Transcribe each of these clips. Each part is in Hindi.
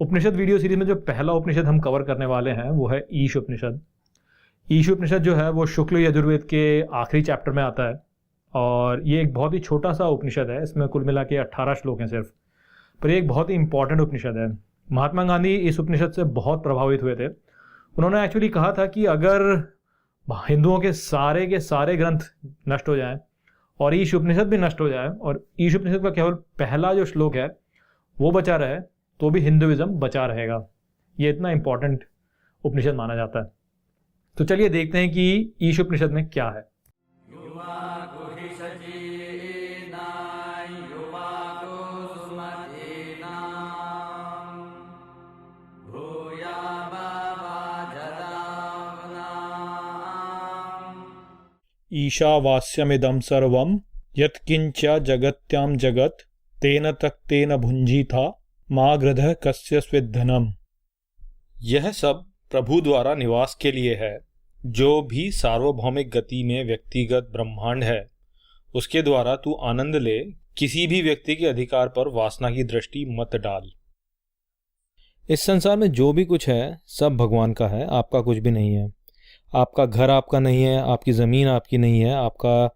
उपनिषद वीडियो सीरीज में जो पहला उपनिषद हम कवर करने वाले हैं वो है ईश उपनिषद। ईश उपनिषद जो है वो शुक्ल यजुर्वेद के आखिरी चैप्टर में आता है और ये एक बहुत ही छोटा सा उपनिषद है। इसमें कुल मिला के 18 श्लोक हैं सिर्फ, पर ये एक बहुत ही इंपॉर्टेंट उपनिषद है। महात्मा गांधी इस उपनिषद से बहुत प्रभावित हुए थे। उन्होंने एक्चुअली कहा था कि अगर हिंदुओं के सारे ग्रंथ नष्ट हो जाएं और ईश उपनिषद भी नष्ट हो जाए और ईश उपनिषद का केवल पहला जो श्लोक है वो बचा रहे तो भी हिंदुइज्म बचा रहेगा। ये इतना इंपॉर्टेंट उपनिषद माना जाता है। तो चलिए देखते हैं कि ईश उपनिषद में क्या है। ईशावास्यमिदं सर्वं यत्किंच जगत्यां जगत् तेन तक्तेन भुंजीथा मा गृधः कस्य स्विद्धनम्। यह सब प्रभु द्वारा निवास के लिए है। जो भी सार्वभौमिक गति में व्यक्तिगत ब्रह्मांड है उसके द्वारा तू आनंद ले। किसी भी व्यक्ति के अधिकार पर वासना की दृष्टि मत डाल। इस संसार में जो भी कुछ है सब भगवान का है, आपका कुछ भी नहीं है। आपका घर आपका नहीं है, आपकी ज़मीन आपकी नहीं है, आपका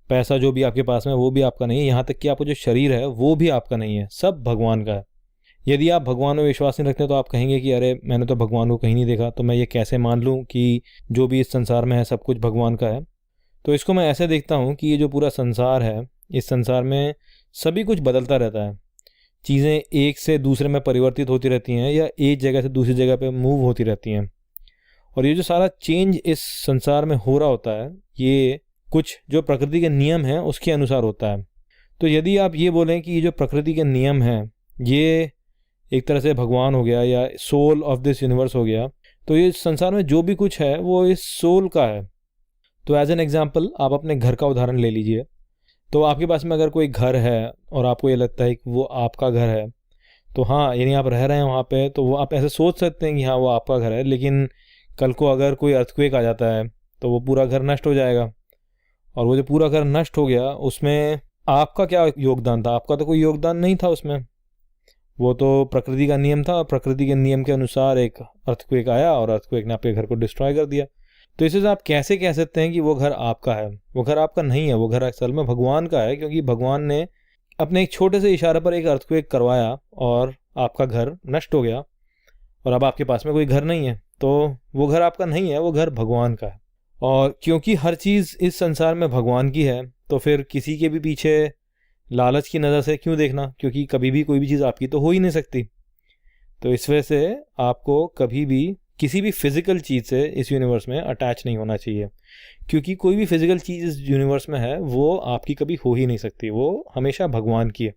पैसा जो भी आपके पास में वो भी आपका नहीं है, यहाँ तक कि आपका जो शरीर है वो भी आपका नहीं है, सब भगवान का है। यदि आप भगवान में विश्वास नहीं रखते तो आप कहेंगे कि अरे मैंने तो भगवान को कहीं नहीं देखा, तो मैं ये कैसे मान लूँ कि जो भी इस संसार में है सब कुछ भगवान का है। तो इसको मैं ऐसे देखता हूँ कि ये जो पूरा संसार है, इस संसार में सभी कुछ बदलता रहता है। चीज़ें एक से दूसरे में परिवर्तित होती रहती हैं या एक जगह से दूसरी जगह पे मूव होती रहती हैं। और ये जो सारा चेंज इस संसार में हो रहा होता है ये कुछ जो प्रकृति के नियम हैं उसके अनुसार होता है। तो यदि आप ये बोलें कि ये जो प्रकृति के नियम हैं ये एक तरह से भगवान हो गया या सोल ऑफ दिस यूनिवर्स हो गया, तो ये संसार में जो भी कुछ है वो इस सोल का है। तो एज एन एग्जाम्पल आप अपने घर का उदाहरण ले लीजिए। तो आपके पास में अगर कोई घर है और आपको ये लगता है कि वो आपका घर है, तो हाँ यानी आप रह रहे हैं वहाँ पे, तो वो आप ऐसे सोच सकते हैं कि हाँ वो आपका घर है। लेकिन कल को अगर कोई अर्थक्वेक आ जाता है तो वो पूरा घर नष्ट हो जाएगा। और वो जो पूरा घर नष्ट हो गया उसमें आपका क्या योगदान था? आपका तो कोई योगदान नहीं था उसमें। वो तो प्रकृति का नियम था। प्रकृति के नियम के अनुसार एक अर्थक्वेक आया और अर्थक्वेक ने आपके घर को डिस्ट्रॉय कर दिया। तो इससे आप कैसे कह सकते हैं कि वो घर आपका है? वो घर आपका नहीं है, वो घर असल में भगवान का है, क्योंकि भगवान ने अपने एक छोटे से इशारे पर एक अर्थक्वेक करवाया और आपका घर नष्ट हो गया और अब आपके पास में कोई घर नहीं है। तो वो घर आपका नहीं है, वो घर भगवान का है। और क्योंकि हर चीज़ इस संसार में भगवान की है तो फिर किसी के भी पीछे लालच की नज़र से क्यों देखना? क्योंकि कभी भी कोई भी चीज़ आपकी तो हो ही नहीं सकती। तो इस वजह से आपको कभी भी किसी भी फिज़िकल चीज़ से इस यूनिवर्स में अटैच नहीं होना चाहिए, क्योंकि कोई भी फिज़िकल चीज़ इस यूनिवर्स में है वो आपकी कभी हो ही नहीं सकती, वो हमेशा भगवान की है।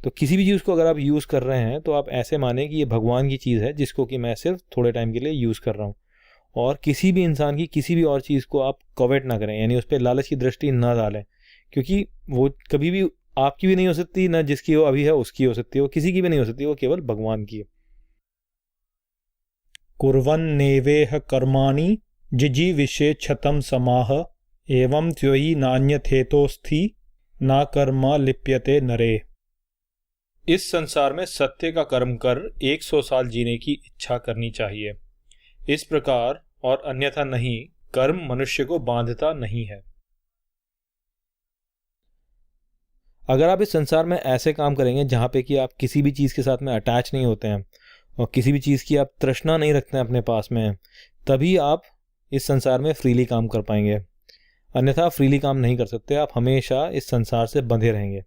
तो किसी भी चीज़ को अगर आप यूज़ कर रहे हैं तो आप ऐसे माने कि ये भगवान की चीज़ है जिसको कि मैं सिर्फ थोड़े टाइम के लिए यूज़ कर रहा हूँ। और किसी भी इंसान की किसी भी और चीज़ को आप कवेट ना करें, यानी उस पर लालच की दृष्टि ना डालें, क्योंकि वो कभी भी आपकी भी नहीं हो सकती, ना जिसकी वो अभी है उसकी हो सकती है, वो किसी की भी नहीं हो सकती, वो केवल भगवान की है। कुर्वन्नेवेह कर्माणि जिजीविषे क्षतं समाह एवं त्योयि नान्यथेतोस्थि ना कर्मा लिप्यते नरे। इस संसार में सत्य का कर्म कर 100 साल जीने की इच्छा करनी चाहिए। इस प्रकार और अन्यथा नहीं, कर्म मनुष्य को बांधता नहीं है। अगर आप इस संसार में ऐसे काम करेंगे जहाँ पे कि आप किसी भी चीज़ के साथ में अटैच नहीं होते हैं और किसी भी चीज़ की आप तृष्णा नहीं रखते हैं अपने पास में, तभी आप इस संसार में फ्रीली काम कर पाएंगे। अन्यथा फ्रीली काम नहीं कर सकते, आप हमेशा इस संसार से बंधे रहेंगे।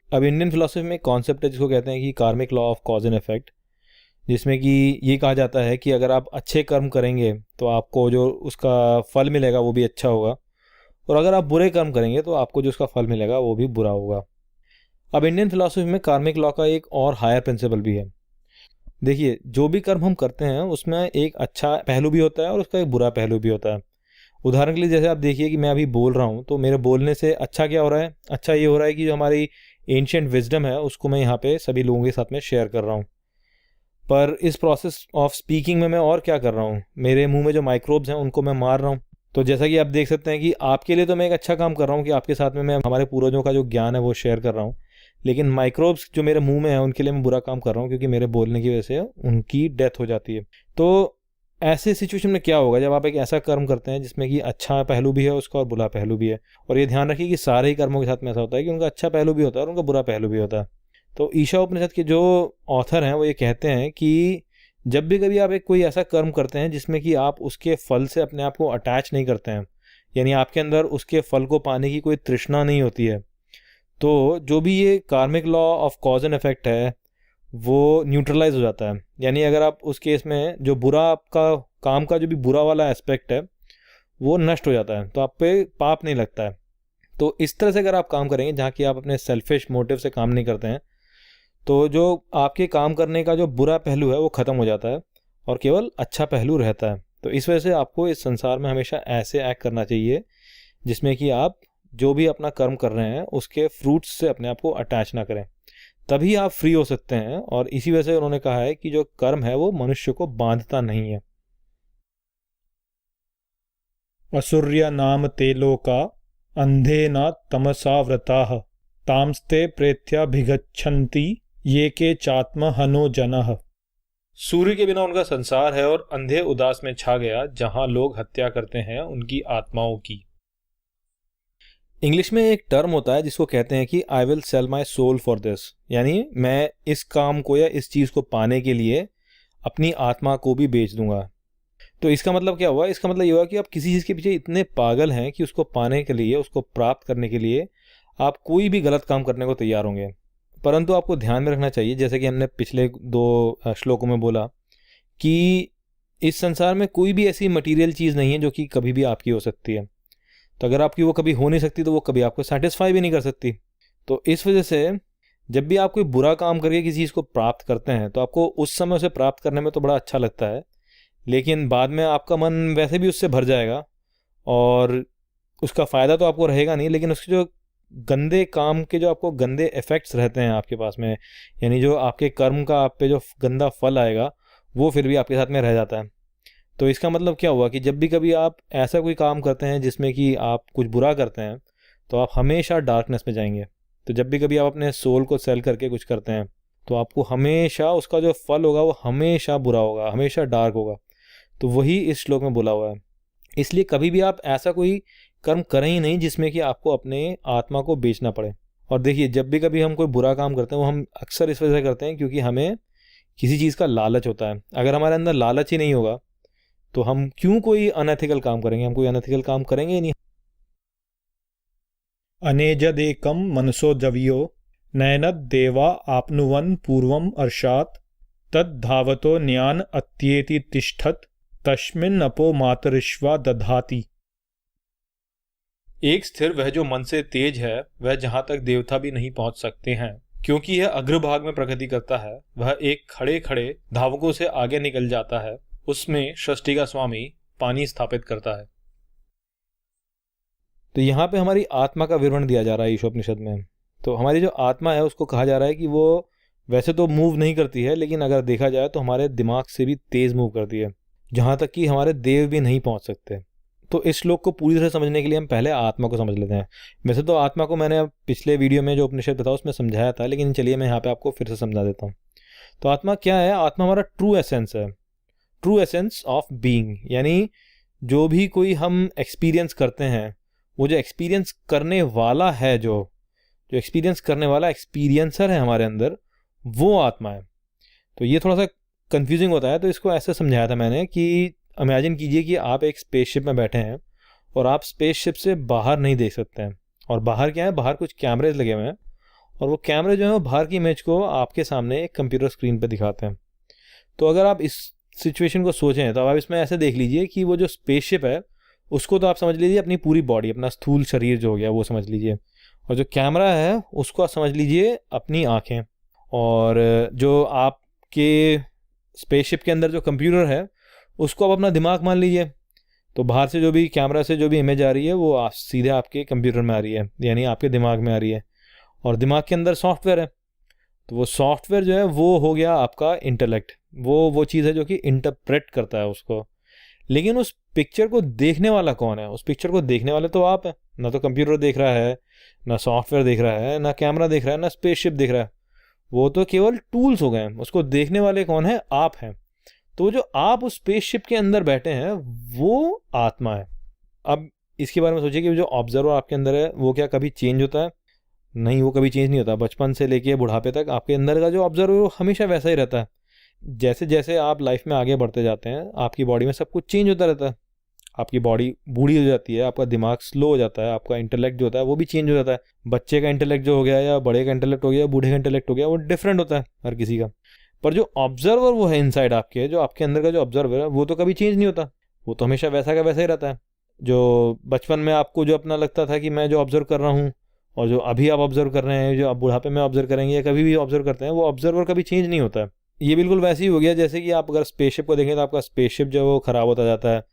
अब इंडियन फिलॉसफी में एक कॉन्सेप्ट है जिसको कहते हैं कि karmic law of cause and effect, जिसमें कि ये कहा जाता है कि अगर आप अच्छे कर्म करेंगे तो आपको जो उसका फल मिलेगा वो भी अच्छा होगा, और अगर आप बुरे कर्म करेंगे तो आपको जो उसका फल मिलेगा वो भी बुरा होगा। अब इंडियन फिलॉसफी में कार्मिक लॉ का एक और हायर प्रिंसिपल भी है। देखिए, जो भी कर्म हम करते हैं उसमें एक अच्छा पहलू भी होता है और उसका एक बुरा पहलू भी होता है। उदाहरण के लिए जैसे आप देखिए कि मैं अभी बोल रहा हूँ, तो मेरे बोलने से अच्छा क्या हो रहा है? अच्छा ये हो रहा है कि जो हमारी एंशिएंट विजडम है उसको मैं यहाँ पे सभी लोगों के साथ में शेयर कर रहा हूँ। पर इस प्रोसेस ऑफ स्पीकिंग में मैं और क्या कर रहा हूँ? मेरे मुंह में जो माइक्रोब्स हैं उनको मैं मार रहा हूँ। तो जैसा कि आप देख सकते हैं कि आपके लिए तो मैं एक अच्छा काम कर रहा हूँ कि आपके साथ में मैं हमारे पूर्वजों का जो ज्ञान है वो शेयर कर रहा हूँ, लेकिन माइक्रोब्स जो मेरे मुंह में है उनके लिए मैं बुरा काम कर रहा हूँ, क्योंकि मेरे बोलने की वजह से उनकी डेथ हो जाती है। तो ऐसे सिचुएशन में क्या होगा जब आप एक ऐसा कर्म करते हैं जिसमें कि अच्छा पहलू भी है उसका और बुरा पहलू भी है। और ये ध्यान रखिए कि सारे ही कर्मों के साथ में ऐसा होता है कि उनका अच्छा पहलू भी होता है और उनका बुरा पहलू भी होता है। तो ईशा उपनिषद के जो ऑथर हैं वो ये कहते हैं कि जब भी कभी आप एक कोई ऐसा कर्म करते हैं जिसमें कि आप उसके फल से अपने आप को अटैच नहीं करते हैं, यानी आपके अंदर उसके फल को पाने की कोई तृष्णा नहीं होती है, तो जो भी ये karmic law of cause and effect है वो न्यूट्रलाइज हो जाता है। यानी अगर आप उस केस में जो बुरा आपका काम का जो भी बुरा वाला एस्पेक्ट है वो नष्ट हो जाता है, तो आप पे पाप नहीं लगता है। तो इस तरह से अगर आप काम करेंगे जहाँ कि आप अपने सेल्फिश मोटिव से काम नहीं करते हैं, तो जो आपके काम करने का जो बुरा पहलू है वो ख़त्म हो जाता है और केवल अच्छा पहलू रहता है। तो इस वजह से आपको इस संसार में हमेशा ऐसे एक्ट करना चाहिए जिसमें कि आप जो भी अपना कर्म कर रहे हैं उसके फ्रूट्स से अपने आप को अटैच ना करें, तभी आप फ्री हो सकते हैं। और इसी वजह से उन्होंने कहा है कि जो कर्म है वो मनुष्य को बांधता नहीं है। असुर्या नाम ते लोका अंधेना तमसा व्रताः तांस्ते प्रेत्याभिगच्छन्ति ये के चात्म हनो जनः। सूर्य के बिना उनका संसार है और अंधे उदास में छा गया जहां लोग हत्या करते हैं उनकी आत्माओं की। इंग्लिश में एक टर्म होता है जिसको कहते हैं कि I will sell my soul for this, यानी मैं इस काम को या इस चीज़ को पाने के लिए अपनी आत्मा को भी बेच दूंगा। तो इसका मतलब क्या हुआ? इसका मतलब ये हुआ कि आप किसी चीज़ के पीछे इतने पागल हैं कि उसको पाने के लिए, उसको प्राप्त करने के लिए आप कोई भी गलत काम करने को तैयार होंगे। परंतु आपको ध्यान में रखना चाहिए, जैसे कि हमने पिछले 2 श्लोकों में बोला, कि इस संसार में कोई भी ऐसी मटीरियल चीज़ नहीं है जो कि कभी भी आपकी हो सकती है। तो अगर आपकी वो कभी हो नहीं सकती तो वो कभी आपको सेटिस्फाई भी नहीं कर सकती। तो इस वजह से जब भी आप कोई बुरा काम करके किसी चीज़ को प्राप्त करते हैं तो आपको उस समय उसे प्राप्त करने में तो बड़ा अच्छा लगता है, लेकिन बाद में आपका मन वैसे भी उससे भर जाएगा और उसका फ़ायदा तो आपको रहेगा नहीं, लेकिन उसके जो गंदे काम के जो आपको गंदे इफ़ेक्ट्स रहते हैं आपके पास में, यानी जो आपके कर्म का आप पे जो गंदा फल आएगा वो फिर भी आपके साथ में रह जाता है। तो इसका मतलब क्या हुआ कि जब भी कभी आप ऐसा कोई काम करते हैं जिसमें कि आप कुछ बुरा करते हैं तो आप हमेशा डार्कनेस में जाएंगे। तो जब भी कभी आप अपने सोल को सेल करके कुछ करते हैं तो आपको हमेशा उसका जो फल होगा वो हमेशा बुरा होगा, हमेशा डार्क होगा। तो वही इस श्लोक में बोला हुआ है। इसलिए कभी भी आप ऐसा कोई कर्म करें ही नहीं जिसमें कि आपको अपने आत्मा को बेचना पड़े। और देखिए, जब भी कभी हम कोई बुरा काम करते हैं वो हम अक्सर इस वजह से करते हैं क्योंकि हमें किसी चीज़ का लालच होता है। अगर हमारे अंदर लालच ही नहीं होगा तो हम क्यों कोई अनएथिकल काम करेंगे? हम कोई अनएथिकल काम करेंगे ही नहीं। अनेजदेकम मनसो जवियो नयनद देवा आपनुवन पूर्वम अर्षात तद धावतो न्यान अत्येति तिष्ठत तस्मिन् अपो मातरिश्वा दधाति। एक स्थिर वह जो मन से तेज है वह जहां तक देवता भी नहीं पहुंच सकते हैं, क्योंकि यह अग्रभाग में प्रगति करता है। वह एक खड़े खड़े धावकों से आगे निकल जाता है, उसमें सृष्टि का स्वामी पानी स्थापित करता है। तो यहाँ पे हमारी आत्मा का विवरण दिया जा रहा है ईशोपनिषद में। तो हमारी जो आत्मा है उसको कहा जा रहा है कि वो वैसे तो मूव नहीं करती है, लेकिन अगर देखा जाए तो हमारे दिमाग से भी तेज मूव करती है, जहाँ तक कि हमारे देव भी नहीं पहुँच सकते। तो इस श्लोक को पूरी तरह समझने के लिए हम पहले आत्मा को समझ लेते हैं। वैसे तो आत्मा को मैंने पिछले वीडियो में जो उपनिषद बताया उसमें समझाया था, लेकिन चलिए मैं यहाँ पे आपको फिर से समझा देता हूँ। तो आत्मा क्या है? आत्मा हमारा ट्रू एसेंस है, ट्रू एसेंस ऑफ बीइंग। यानी जो भी कोई हम एक्सपीरियंस करते हैं, वो जो एक्सपीरियंस करने वाला है, जो एक्सपीरियंस करने वाला एक्सपीरियंसर है हमारे अंदर, वो आत्मा है। तो ये थोड़ा सा कंफ्यूजिंग होता है, तो इसको ऐसे समझाया था मैंने कि इमेजिन कीजिए कि आप एक स्पेसशिप में बैठे हैं और आप स्पेसशिप से बाहर नहीं देख सकते हैं। और बाहर क्या है? बाहर कुछ कैमरेज लगे हुए हैं और वो कैमरे जो है वो बाहर की इमेज को आपके सामने एक कंप्यूटर स्क्रीन पर दिखाते हैं। तो अगर आप इस सिचुएशन को सोचें तो आप इसमें ऐसे देख लीजिए कि वो जो स्पेसशिप है उसको तो आप समझ लीजिए अपनी पूरी बॉडी, अपना स्थूल शरीर जो हो गया वो समझ लीजिए, और जो कैमरा है उसको आप समझ लीजिए अपनी आँखें, और जो आपके स्पेसशिप के अंदर जो कंप्यूटर है उसको आप अपना दिमाग मान लीजिए। तो बाहर से जो भी कैमरा से जो भी इमेज आ रही है वो सीधे आपके कंप्यूटर में आ रही है, यानी आपके दिमाग में आ रही है, और दिमाग के अंदर सॉफ्टवेयर है। तो वो सॉफ्टवेयर जो है वो हो गया आपका इंटेलेक्ट, वो चीज़ है जो कि इंटरप्रेट करता है उसको। लेकिन उस पिक्चर को देखने वाला कौन है? उस पिक्चर को देखने वाले तो आप हैं। ना तो कंप्यूटर देख रहा है, ना सॉफ्टवेयर देख रहा है, ना कैमरा देख रहा है, ना स्पेसशिप देख रहा है। वो तो केवल टूल्स हो गए हैं। उसको देखने वाले कौन है? आप हैं। तो जो आप उस स्पेसशिप के अंदर बैठे हैं वो आत्मा है। अब इसके बारे में सोचिए कि जो ऑब्जर्वर आपके अंदर है वो क्या कभी चेंज होता है? नहीं, वो कभी चेंज नहीं होता। बचपन से लेके बुढ़ापे तक आपके अंदर का जो ऑब्जर्वर वो हमेशा वैसा ही रहता है। जैसे जैसे आप लाइफ में आगे बढ़ते जाते हैं आपकी बॉडी में सब कुछ चेंज होता रहता है। आपकी बॉडी बूढ़ी हो जाती है, आपका दिमाग स्लो हो जाता है, आपका इंटेलेक्ट जो होता है वो भी चेंज हो जाता है। बच्चे का इंटेलेक्ट जो हो गया या बड़े का इंटेलेक्ट हो गया, बूढ़े का इंटेलेक्ट हो गया, वो डिफरेंट होता है हर किसी का। पर जो ऑब्जर्वर वो है इनसाइड आपके, जो आपके अंदर का जो ऑब्जर्वर है वो तो कभी चेंज नहीं होता। वो तो हमेशा वैसा का वैसा ही रहता है। जो बचपन में आपको जो अपना लगता था कि मैं जो ऑब्जर्व कर रहा हूँ, और जो अभी आप ऑब्जर्व कर रहे हैं, जो आप बुढ़ापे में ऑब्जर्व करेंगे या कभी भी ऑब्जर्व करते हैं, वो ऑब्जर्वर कभी चेंज नहीं होता है। ये बिल्कुल वैसे ही हो गया जैसे कि आप अगर स्पेसशिप को देखें तो आपका स्पेसशिप जो है वो ख़राब होता जाता है,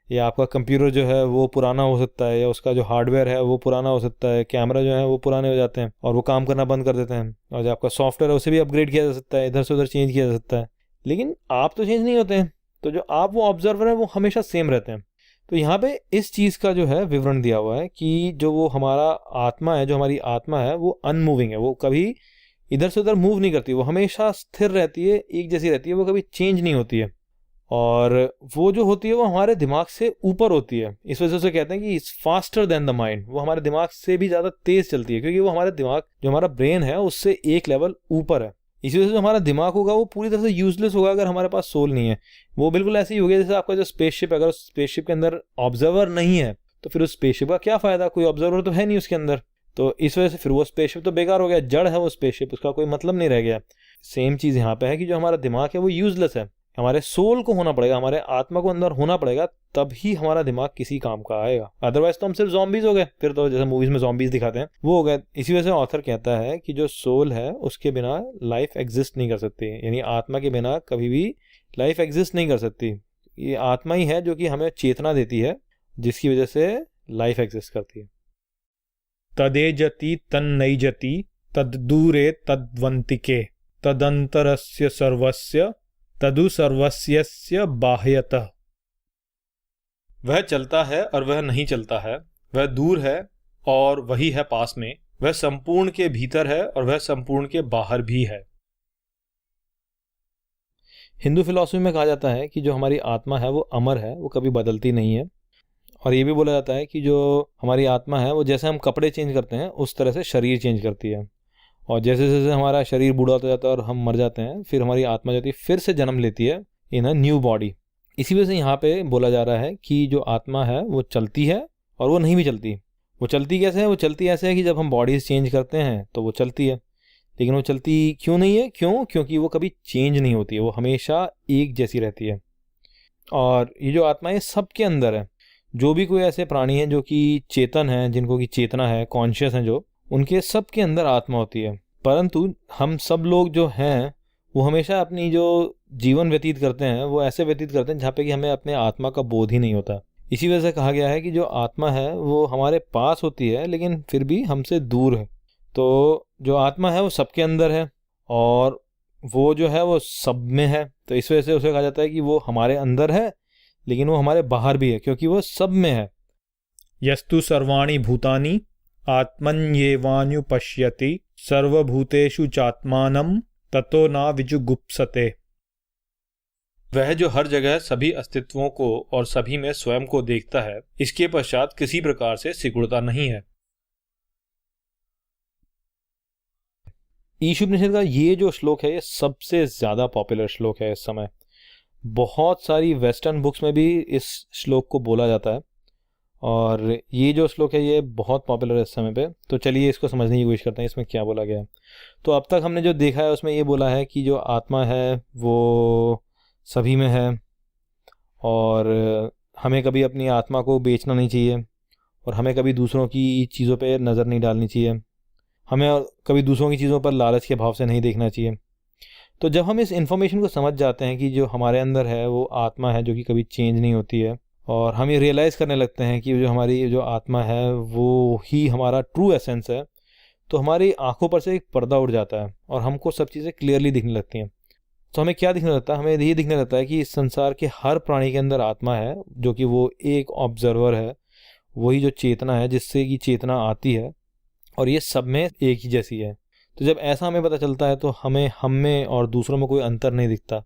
या आपका कंप्यूटर जो है वो पुराना हो सकता है, या उसका जो हार्डवेयर है वो पुराना हो सकता है, कैमरा जो है वो पुराने हो जाते हैं और वो काम करना बंद कर देते हैं, और जो आपका सॉफ्टवेयर है उसे भी अपग्रेड किया जा सकता है, इधर से उधर चेंज किया जा सकता है। लेकिन आप तो चेंज नहीं होते हैं। तो जो आप वो ऑब्जर्वर है वो हमेशा सेम रहते हैं। तो यहाँ पे इस चीज़ का जो है विवरण दिया हुआ है कि जो वो हमारा आत्मा है, जो हमारी आत्मा है वो अनमूविंग है। वो कभी इधर से उधर मूव नहीं करती, वो हमेशा स्थिर रहती है, एक जैसी रहती है, वो कभी चेंज नहीं होती है। और वो जो होती है वो हमारे दिमाग से ऊपर होती है। इस वजह से कहते हैं कि it's faster than the mind. वो हमारे दिमाग से भी ज़्यादा तेज चलती है, क्योंकि वो हमारे दिमाग, जो हमारा ब्रेन है, उससे एक लेवल ऊपर है। इसी वजह से हमारा दिमाग होगा वो पूरी तरह से यूजलेस होगा अगर हमारे पास सोल नहीं है। वो बिल्कुल ऐसे ही हो गया जैसे आपका जो स्पेसशिप है, अगर उस स्पेसशिप के अंदर ऑब्जर्वर नहीं है तो फिर उस स्पेसशिप का क्या फ़ायदा? कोई ऑब्जर्वर तो है नहीं उसके अंदर। तो इस वजह से फिर वो स्पेसशिप तो बेकार हो गया, जड़ है वो स्पेसशिप, उसका कोई मतलब नहीं रह गया। सेम चीज़ यहाँ पे है कि जो हमारा दिमाग है वो यूजलेस है। हमारे सोल को होना पड़ेगा, हमारे आत्मा को अंदर होना पड़ेगा, तभी हमारा दिमाग किसी काम का आएगा। अदरवाइज तो हम सिर्फ ज़ॉम्बीज हो गए, फिर तो जैसे मूवीज में ज़ॉम्बीज दिखाते हैं वो हो गए। इसी वजह से ऑथर कहता है कि जो सोल है उसके बिना लाइफ एग्जिस्ट नहीं कर सकती, यानी आत्मा के बिना कभी भी लाइफ एग्जिस्ट नहीं कर सकती। ये आत्मा ही है जो कि हमें चेतना देती है, जिसकी वजह से लाइफ एग्जिस्ट करती है। तदेजति तन्नैजति तद्दूरे तद्वंतिके तदंतरस्य सर्वस्य तदु सर्वस्यस्य बाह्यतः। वह चलता है और वह नहीं चलता है, वह दूर है और वही है पास में, वह संपूर्ण के भीतर है और वह संपूर्ण के बाहर भी है। हिंदू फिलॉसफी में कहा जाता है कि जो हमारी आत्मा है वो अमर है, वो कभी बदलती नहीं है। और ये भी बोला जाता है कि जो हमारी आत्मा है वो जैसे हम कपड़े चेंज करते हैं उस तरह से शरीर चेंज करती है। और जैसे जैसे हमारा शरीर बूढ़ा होता जाता है और हम मर जाते हैं, फिर हमारी आत्मा जाती है, फिर से जन्म लेती है इन अ न्यू बॉडी। इसी वजह से यहाँ पे बोला जा रहा है कि जो आत्मा है वो चलती है और वो नहीं भी चलती। वो चलती कैसे है? वो चलती ऐसे है कि जब हम बॉडीज चेंज करते हैं तो वो चलती है, लेकिन वो चलती क्यों नहीं है? क्योंकि वो कभी चेंज नहीं होती है, वो हमेशा एक जैसी रहती है। और ये जो आत्मा है सबके अंदर है। जो भी कोई ऐसे प्राणी हैं जो कि चेतन हैं, जिनको की चेतना है, कॉन्शियस हैं, जो उनके सबके अंदर आत्मा होती है। परंतु हम सब लोग जो हैं वो हमेशा अपनी जो जीवन व्यतीत करते हैं वो ऐसे व्यतीत करते हैं जहाँ पे कि हमें अपने आत्मा का बोध ही नहीं होता। इसी वजह से कहा गया है कि जो आत्मा है वो हमारे पास होती है लेकिन फिर भी हमसे दूर है। तो जो आत्मा है वो सबके अंदर है और वो जो है वो सब में है। तो इस वजह से उसे कहा जाता है कि वो हमारे अंदर है लेकिन वो हमारे बाहर भी है, क्योंकि वो सब में है। यस्तु सर्वाणि भूतानि आत्मन्येवान्युपश्यति सर्वभूतेषु चात्मानं ततो न विजुगुप्सते। वह जो हर जगह सभी अस्तित्वों को और सभी में स्वयं को देखता है, इसके पश्चात किसी प्रकार से सिकुड़ता नहीं है। ईशोपनिषद का ये जो श्लोक है ये सबसे ज़्यादा पॉपुलर श्लोक है इस समय। बहुत सारी वेस्टर्न बुक्स में भी इस श्लोक को बोला जाता है और ये जो श्लोक है ये बहुत पॉपुलर है इस समय पे। तो चलिए इसको समझने की कोशिश करते हैं इसमें क्या बोला गया है। तो अब तक हमने जो देखा है उसमें ये बोला है कि जो आत्मा है वो सभी में है और हमें कभी अपनी आत्मा को बेचना नहीं चाहिए और हमें कभी दूसरों की चीज़ों पे नज़र नहीं डालनी चाहिए, हमें कभी दूसरों की चीज़ों पर लालच के भाव से नहीं देखना चाहिए। तो जब हम इस इन्फॉर्मेशन को समझ जाते हैं कि जो हमारे अंदर है वो आत्मा है जो कि कभी चेंज नहीं होती है, और हम ये रियलाइज़ करने लगते हैं कि जो हमारी जो आत्मा है वो ही हमारा ट्रू एसेंस है, तो हमारी आंखों पर से एक पर्दा उड़ जाता है और हमको सब चीज़ें क्लियरली दिखने लगती हैं। तो हमें क्या दिखने लगता है, हमें ये दिखने लगता है कि इस संसार के हर प्राणी के अंदर आत्मा है, जो कि वो एक ऑब्जर्वर है, वही जो चेतना है जिससे कि चेतना आती है, और ये सब में एक ही जैसी है। तो जब ऐसा हमें पता चलता है तो हमें हम में और दूसरों में कोई अंतर नहीं दिखता।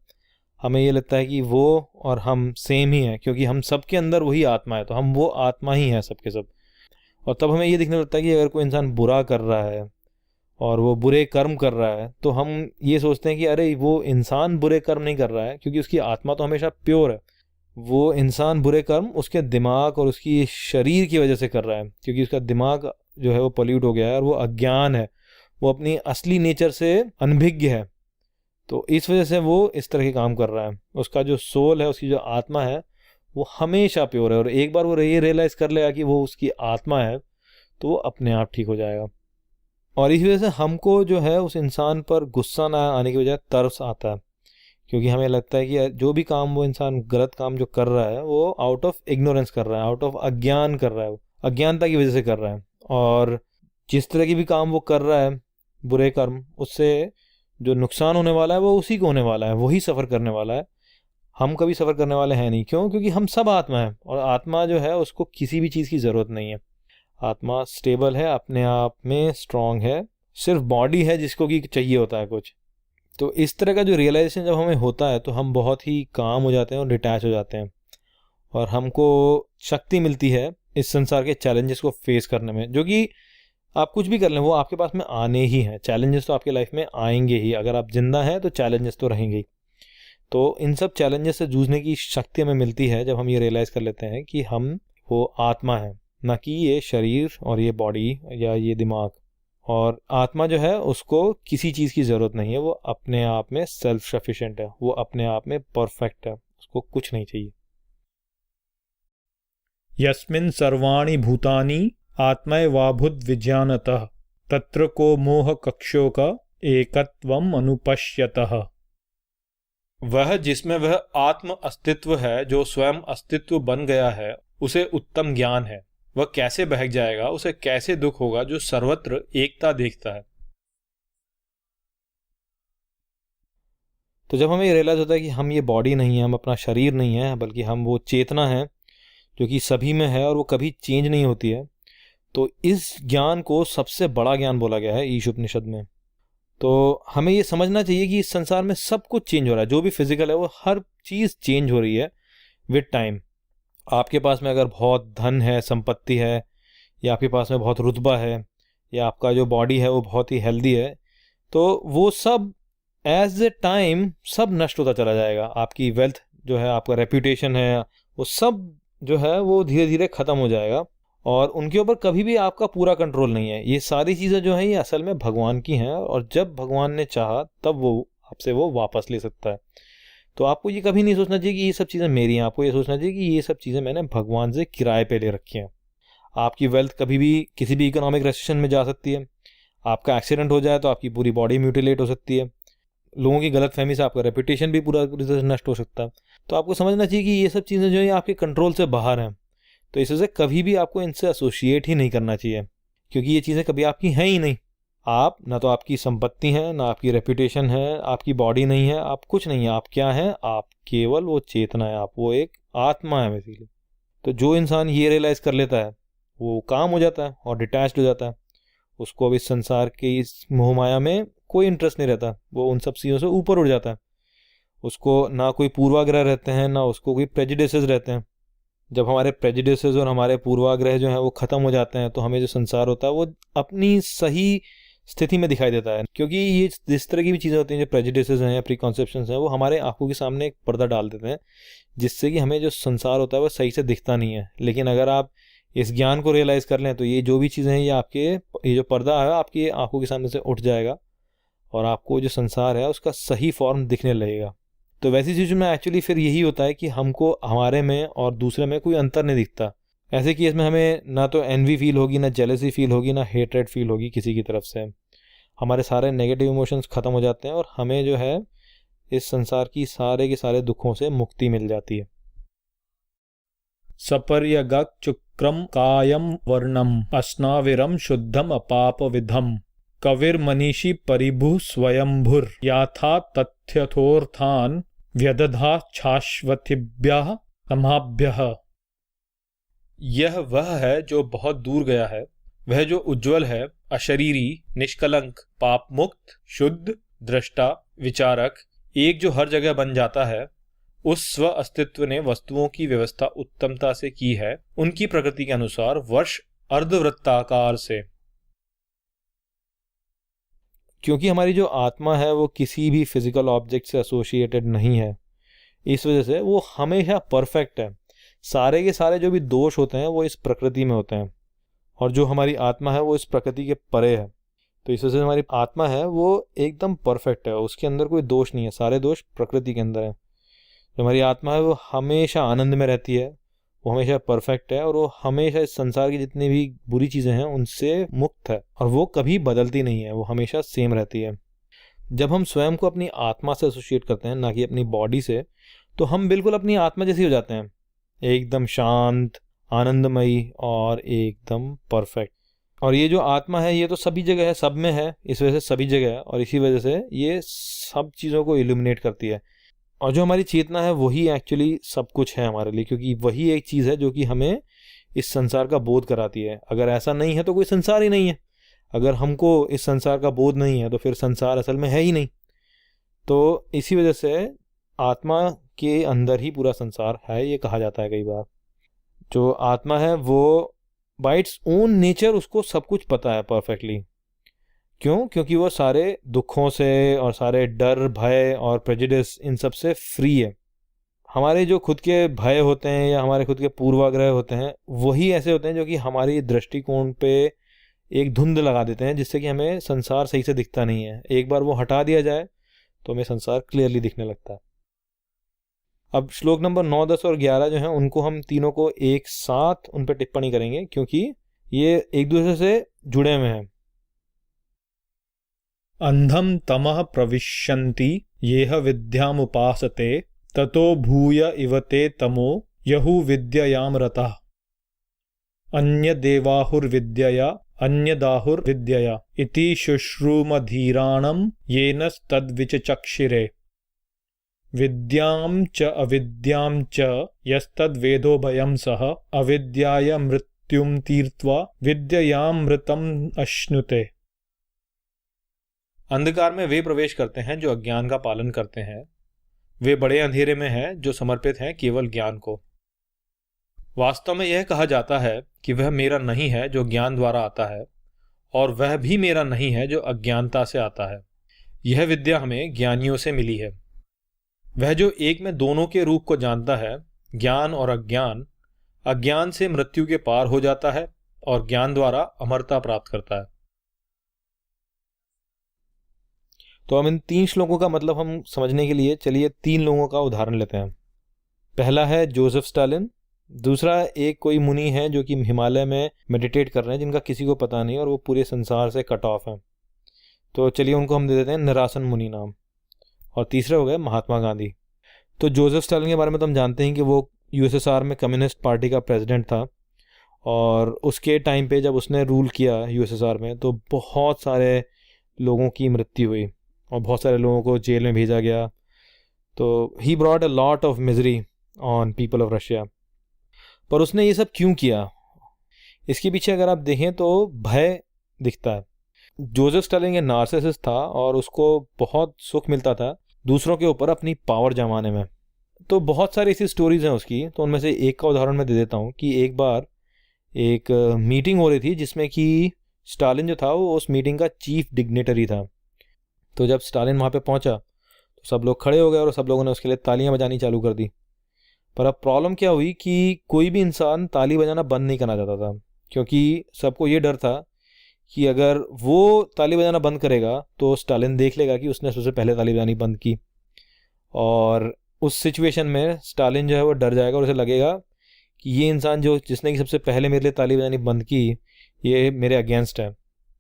हमें ये लगता है कि वो और हम सेम ही हैं, क्योंकि हम सब के अंदर वही आत्मा है, तो हम वो आत्मा ही हैं सबके सब। और तब हमें ये दिखने लगता है कि अगर कोई इंसान बुरा कर रहा है और वो बुरे कर्म कर रहा है, तो हम ये सोचते हैं कि अरे वो इंसान बुरे कर्म नहीं कर रहा है, क्योंकि उसकी आत्मा तो हमेशा प्योर है। वो इंसान बुरे कर्म उसके दिमाग और उसकी शरीर की वजह से कर रहा है, क्योंकि उसका दिमाग जो है वो पॉल्यूट हो गया है और वो अज्ञान है, वो अपनी असली नेचर से अनभिज्ञ है। तो इस वजह से वो इस तरह के काम कर रहा है। उसका जो सोल है, उसकी जो आत्मा है, वो हमेशा प्योर है, और एक बार वो ये रियलाइज़ कर लेगा कि वो उसकी आत्मा है, तो वो अपने आप ठीक हो जाएगा। और इस वजह से हमको जो है उस इंसान पर गुस्सा ना आने की बजाय तरस आता है, क्योंकि हमें लगता है कि जो भी काम वो इंसान गलत काम जो कर रहा है वो आउट ऑफ इग्नोरेंस कर रहा है, आउट ऑफ अज्ञान कर रहा है, वो अज्ञानता की वजह से कर रहा है। और जिस तरह की भी काम वो कर रहा है, बुरे कर्म, उससे जो नुकसान होने वाला है वो उसी को होने वाला है, वही सफ़र करने वाला है। हम कभी सफ़र करने वाले हैं नहीं। क्यों? क्योंकि हम सब आत्मा है, और आत्मा जो है उसको किसी भी चीज़ की ज़रूरत नहीं है। आत्मा स्टेबल है, अपने आप में स्ट्रांग है, सिर्फ बॉडी है जिसको कि चाहिए होता है कुछ। तो इस तरह का जो रियलाइजेशन जब हमें होता है तो हम बहुत ही काम हो जाते हैं और डिटैच हो जाते हैं, और हमको शक्ति मिलती है इस संसार के चैलेंजेस को फेस करने में। जो कि आप कुछ भी कर लें वो आपके पास में आने ही हैं, चैलेंजेस तो आपके लाइफ में आएंगे ही। अगर आप जिंदा हैं तो चैलेंजेस तो रहेंगे ही। तो इन सब चैलेंजेस से जूझने की शक्ति हमें मिलती है जब हम ये रियलाइज़ कर लेते हैं कि हम वो आत्मा है, ना कि ये शरीर और ये बॉडी या ये दिमाग। और आत्मा जो है उसको किसी चीज़ की ज़रूरत नहीं है, वो अपने आप में सेल्फ सफिशिएंट है, वो अपने आप में परफेक्ट है, उसको कुछ नहीं चाहिए। यस्मिन् सर्वाणि भूतानि आत्मैवाभूत विज्ञानतः तत्र को मोह कक्षों का एकत्वम अनुपश्यतः। वह जिसमें वह आत्म अस्तित्व है, जो स्वयं अस्तित्व बन गया है, उसे उत्तम ज्ञान है। वह कैसे बहक जाएगा, उसे कैसे दुख होगा जो सर्वत्र एकता देखता है। तो जब हमें रियलाइज़ होता है कि हम ये बॉडी नहीं है, हम अपना शरीर नहीं है, बल्कि हम वो चेतना है जो कि सभी में है और वो कभी चेंज नहीं होती है, तो इस ज्ञान को सबसे बड़ा ज्ञान बोला गया है ईश उपनिषद में। तो हमें ये समझना चाहिए कि इस संसार में सब कुछ चेंज हो रहा है, जो भी फिजिकल है वो हर चीज़ चेंज हो रही है विद टाइम। आपके पास में अगर बहुत धन है, संपत्ति है, या आपके पास में बहुत रुतबा है, या आपका जो बॉडी है वो बहुत ही हेल्दी है, तो वो सब एज ए टाइम सब नष्ट होता चला जाएगा। आपकी वेल्थ जो है, आपका रेप्यूटेशन है, वो सब जो है वो धीरे धीरे ख़त्म हो जाएगा, और उनके ऊपर कभी भी आपका पूरा कंट्रोल नहीं है। ये सारी चीज़ें जो हैं ये असल में भगवान की हैं, और जब भगवान ने चाहा तब वो आपसे वो वापस ले सकता है। तो आपको ये कभी नहीं सोचना चाहिए कि ये सब चीज़ें मेरी हैं, आपको ये सोचना चाहिए कि ये सब चीज़ें मैंने भगवान से किराए पे ले रखी हैं। आपकी वेल्थ कभी भी किसी भी इकोनॉमिक रेसेशन में जा सकती है, आपका एक्सीडेंट हो जाए तो आपकी पूरी बॉडी म्यूटिलेट हो सकती है, लोगों की गलतफहमी से आपका रेपुटेशन भी पूरी तरह से नष्ट हो सकता है। तो आपको समझना चाहिए कि ये सब चीज़ें जो है आपके कंट्रोल से बाहर हैं, तो इस वजह से कभी भी आपको इनसे एसोसिएट ही नहीं करना चाहिए, क्योंकि ये चीज़ें कभी आपकी हैं ही नहीं। आप ना तो आपकी संपत्ति है, ना आपकी रेपुटेशन है, आपकी बॉडी नहीं है, आप कुछ नहीं है। आप क्या हैं? आप केवल वो चेतना है, आप वो एक आत्मा है बेसिकली। तो जो इंसान ये रियलाइज़ कर लेता है वो काम हो जाता है और डिटैच्ड हो जाता है। उसको अब इस संसार के इस मोह माया में कोई इंटरेस्ट नहीं रहता, वो उन सब चीज़ों से ऊपर उठ जाता है। उसको ना कोई पूर्वाग्रह रहते हैं, ना उसको कोई प्रेजुडिसेस रहते हैं। जब हमारे प्रेजुडिसेस और हमारे पूर्वाग्रह जो हैं वो ख़त्म हो जाते हैं, तो हमें जो संसार होता है वो अपनी सही स्थिति में दिखाई देता है। क्योंकि ये जिस तरह की भी चीज़ें होती हैं, जो प्रेजुडिसेस हैं या प्रीकॉन्सेप्शंस हैं, वो हमारे आंखों के सामने एक पर्दा डाल देते हैं, जिससे कि हमें जो संसार होता है वो सही से दिखता नहीं है। लेकिन अगर आप इस ज्ञान को रियलाइज़ कर लें तो ये जो भी चीज़ें हैं ये जो पर्दा है आपकी आंखों के सामने से उठ जाएगा, और आपको जो संसार है उसका सही फॉर्म दिखने लगेगा। तो वैसी सिचुएशन में एक्चुअली फिर यही होता है कि हमको हमारे में और दूसरे में कोई अंतर नहीं दिखता। ऐसे केस में हमें ना तो एनवी फील होगी, ना जेलसी फील होगी, ना हेट्रेड फील होगी किसी की तरफ से। हमारे सारे नेगेटिव इमोशंस ख़त्म हो जाते हैं और हमें जो है इस संसार की सारे के सारे दुखों से मुक्ति मिल जाती है। सपर्यगक चुक्रम कायम वर्णम अस्नाविरम शुद्धम अपाप विधम कविर मनीषी परिभु स्वयंभुर याथा तथ्यथोर्थान व्यदधा शाश्वतिभ्यः समाभ्यः। यह वह है जो बहुत दूर गया है, वह जो उज्ज्वल है, अशरीरी, निष्कलंक, पाप मुक्त, शुद्ध, दृष्टा, विचारक, एक जो हर जगह बन जाता है। उस स्व अस्तित्व ने वस्तुओं की व्यवस्था उत्तमता से की है, उनकी प्रकृति के अनुसार वर्ष अर्धवृत्ताकार से। क्योंकि हमारी जो आत्मा है वो किसी भी फिजिकल ऑब्जेक्ट से एसोसिएटेड नहीं है, इस वजह से वो हमेशा परफेक्ट है। सारे के सारे जो भी दोष होते हैं वो इस प्रकृति में होते हैं, और जो हमारी आत्मा है वो इस प्रकृति के परे है। तो इस वजह से हमारी आत्मा है वो एकदम परफेक्ट है, उसके अंदर कोई दोष नहीं है, सारे दोष प्रकृति के अंदर है। जो हमारी आत्मा है वो हमेशा आनंद में रहती है, वो हमेशा परफेक्ट है, और वो हमेशा इस संसार की जितनी भी बुरी चीज़ें हैं उनसे मुक्त है, और वो कभी बदलती नहीं है, वो हमेशा सेम रहती है। जब हम स्वयं को अपनी आत्मा से एसोसिएट करते हैं, ना कि अपनी बॉडी से, तो हम बिल्कुल अपनी आत्मा जैसी हो जाते हैं, एकदम शांत, आनंदमयी और एकदम परफेक्ट। और ये जो आत्मा है ये तो सभी जगह है, सब में है, इस वजह से सभी जगह है, और इसी वजह से ये सब चीज़ों को इल्यूमिनेट करती है। और जो हमारी चेतना है वही एक्चुअली सब कुछ है हमारे लिए, क्योंकि वही एक चीज़ है जो कि हमें इस संसार का बोध कराती है। अगर ऐसा नहीं है तो कोई संसार ही नहीं है। अगर हमको इस संसार का बोध नहीं है तो फिर संसार असल में है ही नहीं। तो इसी वजह से आत्मा के अंदर ही पूरा संसार है, ये कहा जाता है कई बार। जो आत्मा है वो बाय इट्स ओन नेचर उसको सब कुछ पता है परफेक्टली। क्यों? क्योंकि वो सारे दुखों से और सारे डर, भय और प्रेजुडिस इन सब से फ्री है। हमारे जो खुद के भय होते हैं या हमारे खुद के पूर्वाग्रह होते हैं, वही ऐसे होते हैं जो कि हमारी दृष्टिकोण पे एक धुंध लगा देते हैं, जिससे कि हमें संसार सही से दिखता नहीं है। एक बार वो हटा दिया जाए तो हमें संसार क्लियरली दिखने लगता है। अब श्लोक नंबर 9, 10 और 11 जो हैं उनको हम तीनों को एक साथ उन पर टिप्पणी करेंगे, क्योंकि ये एक दूसरे से जुड़े हुए हैं। अंधम तमः प्रविशन्ति येह विद्यामुपासते ततो भूय इवते तमो यहु विद्ययाम रतः। अन्य देवाहुर्विद्यया अन्यदाहुर्विद्यया इति शुश्रूमधीराणं येनस्तद्विचक्षिरे। विद्यां च अविद्यां च यस्तद्वेदोभयं सः अविद्याय मृत्युं तीर्त्वा विद्ययामृतम् अश्नुते। अंधकार में वे प्रवेश करते हैं जो अज्ञान का पालन करते हैं, वे बड़े अंधेरे में हैं जो समर्पित हैं केवल ज्ञान को। वास्तव में यह कहा जाता है कि वह मेरा नहीं है जो ज्ञान द्वारा आता है, और वह भी मेरा नहीं है जो अज्ञानता से आता है। यह विद्या हमें ज्ञानियों से मिली है। वह जो एक में दोनों के रूप को जानता है, ज्ञान और अज्ञान, अज्ञान से मृत्यु के पार हो जाता है और ज्ञान द्वारा अमरता प्राप्त करता है। तो हम इन 3 श्लोकों का मतलब हम समझने के लिए चलिए 3 लोगों का उदाहरण लेते हैं। पहला है जोसेफ स्टालिन, दूसरा एक कोई मुनि है जो कि हिमालय में मेडिटेट कर रहे हैं, जिनका किसी को पता नहीं और वो पूरे संसार से कट ऑफ हैं। तो चलिए उनको हम दे देते हैं निरासन मुनि नाम। और तीसरे हो गए महात्मा गांधी। तो जोसेफ स्टालिन के बारे में तो हम जानते हैं कि वो यूएसएसआर में कम्युनिस्ट पार्टी का प्रेसिडेंट था, और उसके टाइम पे जब उसने रूल किया यूएसएसआर में तो बहुत सारे लोगों की मृत्यु हुई और बहुत सारे लोगों को जेल में भेजा गया। तो he brought a lot of misery on people of Russia. पर उसने ये सब क्यों किया? इसके पीछे अगर आप देखें तो भय दिखता है। जोसेफ स्टालिन एक नार्सिसिस्ट था और उसको बहुत सुख मिलता था दूसरों के ऊपर अपनी पावर जमाने में। तो बहुत सारी ऐसी स्टोरीज हैं उसकी, तो उनमें से एक का उदाहरण मैं दे देता हूँ कि एक बार एक मीटिंग हो रही थी जिसमें कि स्टालिन जो था वो उस मीटिंग का चीफ डिग्नेटरी था। तो जब स्टालिन वहाँ पे पहुँचा तो सब लोग खड़े हो गए और सब लोगों ने उसके लिए तालियां बजानी चालू कर दी। पर अब प्रॉब्लम क्या हुई कि कोई भी इंसान ताली बजाना बंद नहीं करना चाहता था, क्योंकि सबको ये डर था कि अगर वो ताली बजाना बंद करेगा तो स्टालिन देख लेगा कि उसने सबसे पहले ताली बजानी बंद की, और उस सिचुएशन में स्टालिन जो है वो डर जाएगा और उसे लगेगा कि ये इंसान जिसने कि सबसे पहले मेरे लिए ताली बजानी बंद की, ये मेरे अगेंस्ट है।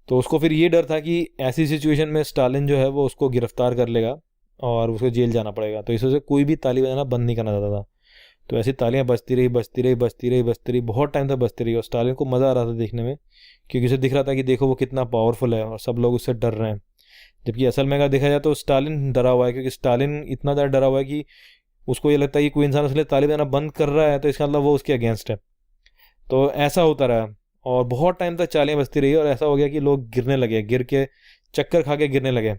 तो उसको फिर ये डर था कि ऐसी सिचुएशन में स्टालिन जो है वो उसको गिरफ्तार कर लेगा और उसको जेल जाना पड़ेगा। तो इस वजह से कोई भी ताली बजाना बंद नहीं करना चाहता था। तो ऐसी तालियां बजती रही, बहुत टाइम तक बजती रही और स्टालिन को मज़ा आ रहा था देखने में, क्योंकि उसे दिख रहा था कि देखो वो कितना पावरफुल है और सब लोग उससे डर रहे हैं। जबकि असल में अगर देखा जाए तो स्टालिन डरा हुआ है, क्योंकि स्टालिन इतना ज़्यादा डरा हुआ है कि उसको ये लगता है कि कोई इंसान उसके लिए ताली बजाना बंद कर रहा है तो इसका मतलब वो उसके अगेंस्ट है। तो ऐसा होता रहा और बहुत टाइम तक तालियां बजती रही और ऐसा हो गया कि लोग गिरने लगे, गिर के चक्कर खा के गिरने लगे।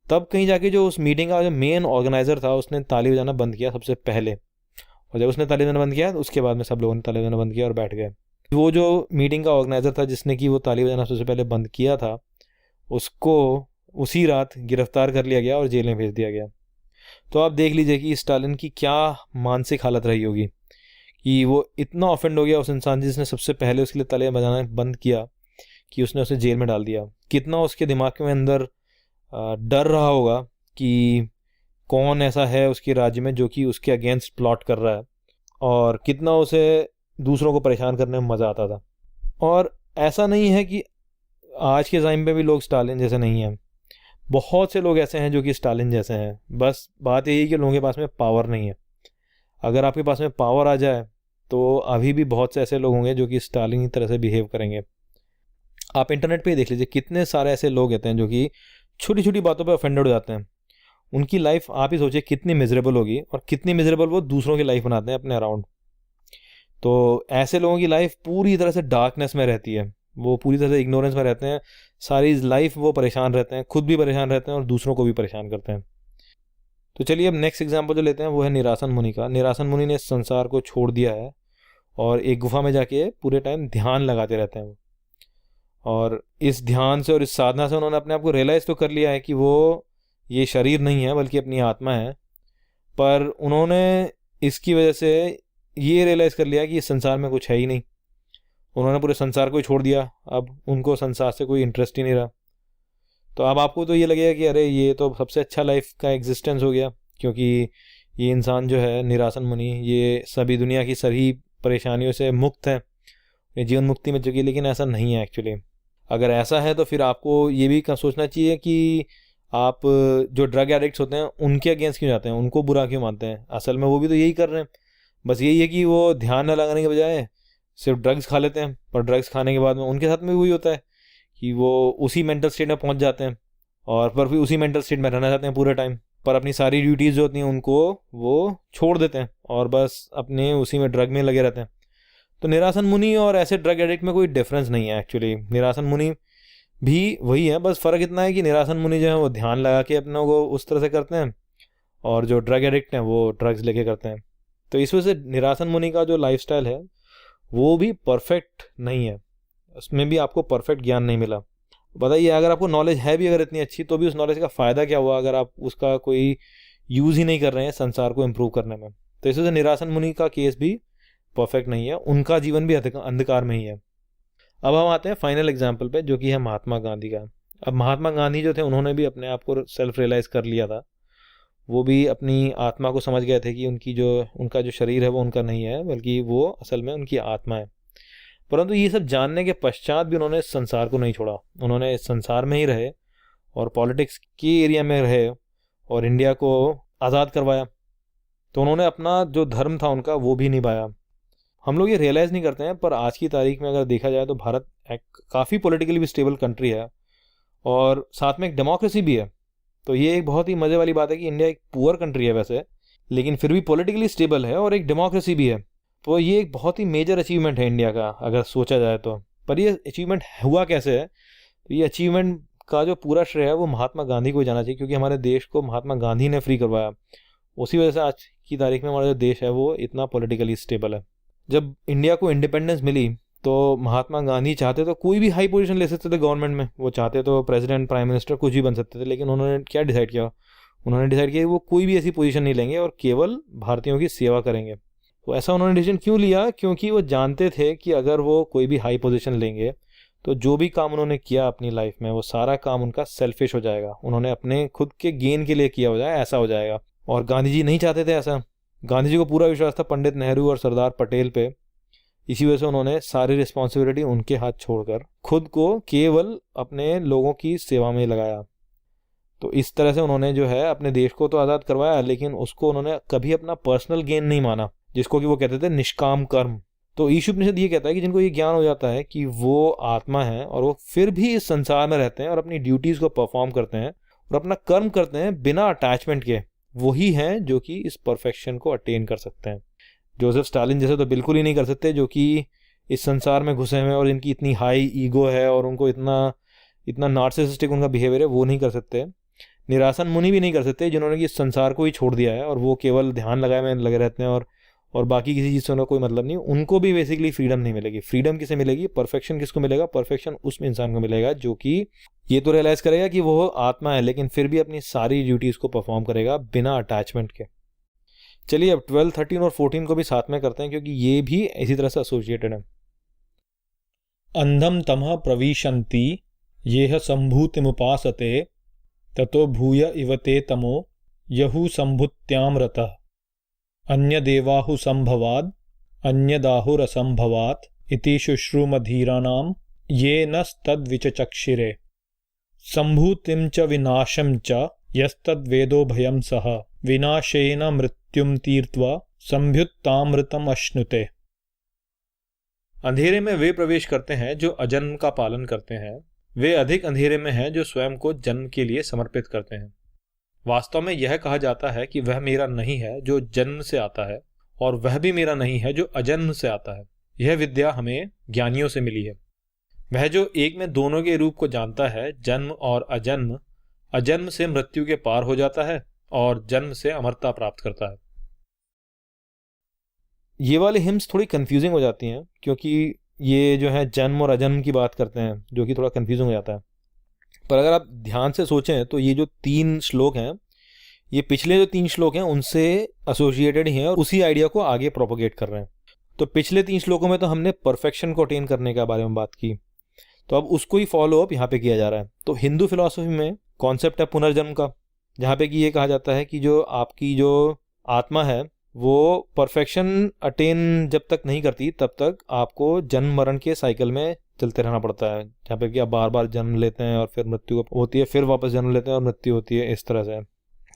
तब कहीं जाके जो उस मीटिंग का जो मेन ऑर्गेनाइजर था उसने ताली बजाना बंद किया सबसे पहले, और जब उसने ताली बजाना बंद किया तो उसके बाद में सब लोगों ने ताली बजाना बंद किया और बैठ गए। वो जो मीटिंग का ऑर्गेनाइजर था जिसने कि वो ताली बजाना सबसे पहले बंद किया था, उसको उसी रात गिरफ्तार कर लिया गया और जेल में भेज दिया गया। तो आप देख लीजिए कि स्टालिन की क्या मानसिक हालत रही होगी कि वो इतना ऑफेंड हो गया उस इंसान जिसने सबसे पहले उसके लिए तालियां बजाना बंद किया कि उसने उसे जेल में डाल दिया। कितना उसके दिमाग में अंदर डर रहा होगा कि कौन ऐसा है उसके राज्य में जो कि उसके अगेंस्ट प्लॉट कर रहा है, और कितना उसे दूसरों को परेशान करने में मज़ा आता था। और ऐसा नहीं है कि आज के टाइम पे भी लोग स्टालिन जैसे नहीं हैं, बहुत से लोग ऐसे हैं जो कि स्टालिन जैसे हैं। बस बात यही है कि लोगों के पास में पावर नहीं है। अगर आपके पास में पावर आ जाए तो अभी भी बहुत से ऐसे लोग होंगे जो कि स्टालिन की तरह से बिहेव करेंगे। आप इंटरनेट पे ही देख लीजिए, कितने सारे ऐसे लोग होते हैं जो कि छोटी छोटी बातों पे ऑफेंडेड हो जाते हैं। उनकी लाइफ आप ही सोचिए कितनी मिजरेबल होगी, और कितनी मिजरेबल वो दूसरों की लाइफ बनाते हैं अपने अराउंड। तो ऐसे लोगों की लाइफ पूरी तरह से डार्कनेस में रहती है, वो पूरी तरह से इग्नोरेंस में रहते हैं, सारी लाइफ वो परेशान रहते हैं, खुद भी परेशान रहते हैं और दूसरों को भी परेशान करते हैं। तो चलिए अब नेक्स्ट एग्जाम्पल जो लेते हैं वो है निरासन मुनि का। निरासन मुनि ने इस संसार को छोड़ दिया है और एक गुफा में जाके पूरे टाइम ध्यान लगाते रहते हैं वो। और इस ध्यान से और इस साधना से उन्होंने अपने आप को रियलाइज़ तो कर लिया है कि वो ये शरीर नहीं है बल्कि अपनी आत्मा है, पर उन्होंने इसकी वजह से ये रियलाइज़ कर लिया कि इस संसार में कुछ है ही नहीं। उन्होंने पूरे संसार को ही छोड़ दिया, अब उनको संसार से कोई इंटरेस्ट ही नहीं रहा। तो अब आपको तो ये लगेगा कि अरे ये तो सबसे अच्छा लाइफ का एग्जिस्टेंस हो गया, क्योंकि ये इंसान जो है निरासन मुनि ये सभी दुनिया की सभी परेशानियों से मुक्त है, ये जीवन मुक्ति में चुकी है। लेकिन ऐसा नहीं है एक्चुअली। अगर ऐसा है तो फिर आपको ये भी सोचना चाहिए कि आप जो ड्रग एडिक्ट्स होते हैं उनके अगेंस्ट क्यों जाते हैं, उनको बुरा क्यों मानते हैं। असल में वो भी तो यही कर रहे हैं, बस यही है कि वो ध्यान न लगाने के बजाय सिर्फ ड्रग्स खा लेते हैं, पर ड्रग्स खाने के बाद में उनके साथ में वही होता है कि वो उसी मेंटल स्टेट में पहुंच जाते हैं और पर फिर उसी मेंटल स्टेट में रहना चाहते हैं पूरे टाइम, पर अपनी सारी ड्यूटीज़ जो होती हैं उनको वो छोड़ देते हैं और बस अपने उसी में ड्रग में लगे रहते हैं। तो निरासन मुनि और ऐसे ड्रग एडिक्ट में कोई डिफरेंस नहीं है एक्चुअली। निरासन मुनि भी वही है, बस फ़र्क इतना है कि निरासन मुनि जो है वो ध्यान लगा के अपनों को उस तरह से करते हैं और जो ड्रग एडिक्ट हैं वो ड्रग्स लेके करते हैं। तो इस वजह से निरासन मुनि का जो लाइफस्टाइल है वो भी परफेक्ट नहीं है, उसमें भी आपको परफेक्ट ज्ञान नहीं मिला। बताइए अगर आपको नॉलेज है भी अगर इतनी अच्छी तो भी उस नॉलेज का फ़ायदा क्या हुआ अगर आप उसका कोई यूज़ ही नहीं कर रहे हैं संसार को इम्प्रूव करने में। तो इस वजह से निरासन मुनि का केस भी परफेक्ट नहीं है, उनका जीवन भी अंधकार में ही है। अब हम आते हैं फाइनल एग्जाम्पल पे जो कि है महात्मा गांधी का। अब महात्मा गांधी जो थे उन्होंने भी अपने आप को सेल्फ रियलाइज़ कर लिया था, वो भी अपनी आत्मा को समझ गए थे कि उनका जो शरीर है वो उनका नहीं है बल्कि वो असल में उनकी आत्मा है। परंतु ये सब जानने के पश्चात भी उन्होंने इस संसार को नहीं छोड़ा, उन्होंने इस संसार में ही रहे और पॉलिटिक्स की एरिया में रहे और इंडिया को आज़ाद करवाया। तो उन्होंने अपना जो धर्म था उनका वो भी निभाया। हम लोग ये रियलाइज़ नहीं करते हैं, पर आज की तारीख में अगर देखा जाए तो भारत एक काफ़ी पॉलिटिकली भी स्टेबल कंट्री है और साथ में एक डेमोक्रेसी भी है। तो ये एक बहुत ही मज़े वाली बात है कि इंडिया एक पुअर कंट्री है वैसे, लेकिन फिर भी पॉलिटिकली स्टेबल है और एक डेमोक्रेसी भी है। तो ये एक बहुत ही मेजर अचीवमेंट है इंडिया का अगर सोचा जाए तो। पर ये अचीवमेंट हुआ कैसे है, तो ये अचीवमेंट का जो पूरा श्रेय है वो महात्मा गांधी को जाना चाहिए, क्योंकि हमारे देश को महात्मा गांधी ने फ्री करवाया। उसी वजह से आज की तारीख में हमारा जो देश है वो इतना पॉलिटिकली स्टेबल है। जब इंडिया को इंडिपेंडेंस मिली तो महात्मा गांधी चाहते तो कोई भी हाई पोजीशन ले सकते थे गवर्नमेंट में, वो चाहते तो प्रेसिडेंट, प्राइम मिनिस्टर कुछ भी बन सकते थे। लेकिन उन्होंने क्या डिसाइड किया, उन्होंने डिसाइड किया कि वो कोई भी ऐसी पोजीशन नहीं लेंगे और केवल भारतीयों की सेवा करेंगे। तो ऐसा उन्होंने डिसीजन क्यों लिया, क्योंकि वो जानते थे कि अगर वो कोई भी हाई पोजीशन लेंगे तो जो भी काम उन्होंने किया अपनी लाइफ में वो सारा काम उनका सेल्फिश हो जाएगा, उन्होंने अपने खुद के गेन के लिए किया हो जाए, ऐसा हो जाएगा। और गांधी जी नहीं चाहते थे ऐसा। गांधी जी को पूरा विश्वास था पंडित नेहरू और सरदार पटेल पे, इसी वजह से उन्होंने सारी रिस्पॉन्सिबिलिटी उनके हाथ छोड़कर खुद को केवल अपने लोगों की सेवा में लगाया। तो इस तरह से उन्होंने जो है अपने देश को तो आज़ाद करवाया, लेकिन उसको उन्होंने कभी अपना पर्सनल गेन नहीं माना। जिसको कि वो कहते थे निष्काम कर्म। तो ईशोपनिषद ये कहता है कि जिनको ये ज्ञान हो जाता है कि वो आत्मा है और वो फिर भी इस संसार में रहते हैं और अपनी ड्यूटीज़ को परफॉर्म करते हैं और अपना कर्म करते हैं बिना अटैचमेंट के, वही हैं जो कि इस परफेक्शन को अटेन कर सकते हैं। जोसेफ स्टालिन जैसे तो बिल्कुल ही नहीं कर सकते, जो कि इस संसार में घुसे हुए हैं और इनकी इतनी हाई ईगो है और उनको इतना नार्सिसिस्टिक उनका बिहेवियर है, वो नहीं कर सकते। निरासन मुनि भी नहीं कर सकते, जिन्होंने कि इस संसार को ही छोड़ दिया है और वो केवल ध्यान लगाए में लगे रहते हैं और बाकी किसी चीज़ से उनका कोई मतलब नहीं। उनको भी बेसिकली फ्रीडम नहीं मिलेगी। फ्रीडम किसे मिलेगी? परफेक्शन किसको मिलेगा? परफेक्शन उस इंसान को मिलेगा जो कि ये तो रियलाइज करेगा कि वो आत्मा है, लेकिन फिर भी अपनी सारी ड्यूटीज़ को परफॉर्म करेगा बिना अटैचमेंट के। चलिए अब 12, 13 और 14 को भी साथ में करते हैं, क्योंकि ये भी इसी तरह से एसोसिएटेड है। अंधम तमः प्रविशन्ति येह संभूतिमुपासते ततो भूय इव ते तमो यहु संभुत्याम रतः अन्यदेवाहु संभवाद अन्यदाहुरसंभवात् इति शुश्रूमधीराणाम येनस्तद्विचचक्षिरे संभूतिं च विनाशं च यस्तद्वेदो भयं सह विनाशेन मृत्युम तीर्त्वा संभ्युत्तामृतम अश्नुते। अंधेरे में वे प्रवेश करते हैं जो अजन्म का पालन करते हैं, वे अधिक अंधेरे में हैं जो स्वयं को जन्म के लिए समर्पित करते हैं। वास्तव में यह कहा जाता है कि वह मेरा नहीं है जो जन्म से आता है और वह भी मेरा नहीं है जो अजन्म से आता है। यह विद्या हमें ज्ञानियों से मिली है। वह जो एक में दोनों के रूप को जानता है, जन्म और अजन्म, अजन्म से मृत्यु के पार हो जाता है और जन्म से अमरता प्राप्त करता है। ये वाले हिम्स थोड़ी कंफ्यूजिंग हो जाती हैं, क्योंकि ये जो है जन्म और अजन्म की बात करते हैं, जो कि थोड़ा कंफ्यूजिंग हो जाता है। पर अगर आप ध्यान से सोचें तो ये जो 3 श्लोक हैं, ये पिछले जो 3 श्लोक हैं उनसे एसोसिएटेड ही हैं और उसी आइडिया को आगे प्रोपोगेट कर रहे हैं। तो पिछले 3 श्लोकों में तो हमने परफेक्शन को अटेन करने के बारे में बात की, तो अब उसको ही फॉलो अप यहाँ पे किया जा रहा है। तो हिंदू फिलॉसफी में कॉन्सेप्ट है पुनर्जन्म का, जहाँ पे कि ये कहा जाता है कि जो आपकी जो आत्मा है वो परफेक्शन अटेन जब तक नहीं करती तब तक आपको जन्म मरण के साइकिल में चलते रहना पड़ता है, जहाँ पे कि आप बार बार जन्म लेते हैं और फिर मृत्यु होती है, फिर वापस जन्म लेते हैं और मृत्यु होती है, इस तरह से।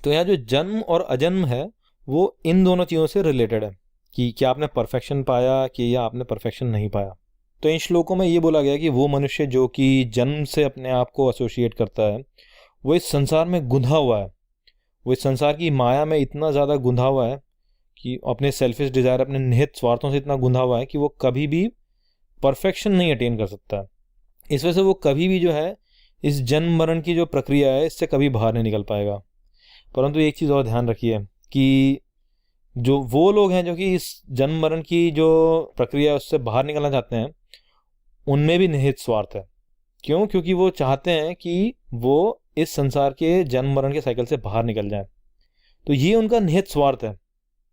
तो यहाँ जो जन्म और अजन्म है वो इन दोनों चीज़ों से रिलेटेड है कि क्या आपने परफेक्शन पाया कि या आपने परफेक्शन नहीं पाया। तो इन श्लोकों में ये बोला गया कि वो मनुष्य जो कि जन्म से अपने आप को एसोसिएट करता है वो इस संसार में गुंधा हुआ है, वो इस संसार की माया में इतना ज़्यादा गुंधा हुआ है कि अपने सेल्फिश डिज़ायर, अपने निहित स्वार्थों से इतना गुंधा हुआ है कि वो कभी भी परफेक्शन नहीं अटेन कर सकता। इस वजह से वो कभी भी जो है इस जन्म मरण की जो प्रक्रिया है इससे कभी बाहर नहीं निकल पाएगा। परंतु एक चीज़ और ध्यान रखिए कि जो वो लोग हैं जो कि इस जन्म मरण की जो प्रक्रिया है उससे बाहर निकलना चाहते हैं, उनमें भी निहित स्वार्थ है। क्यों? क्योंकि वो चाहते हैं कि वो इस संसार के जन्म मरण के साइकिल से बाहर निकल जाएं। तो ये उनका निहित स्वार्थ है।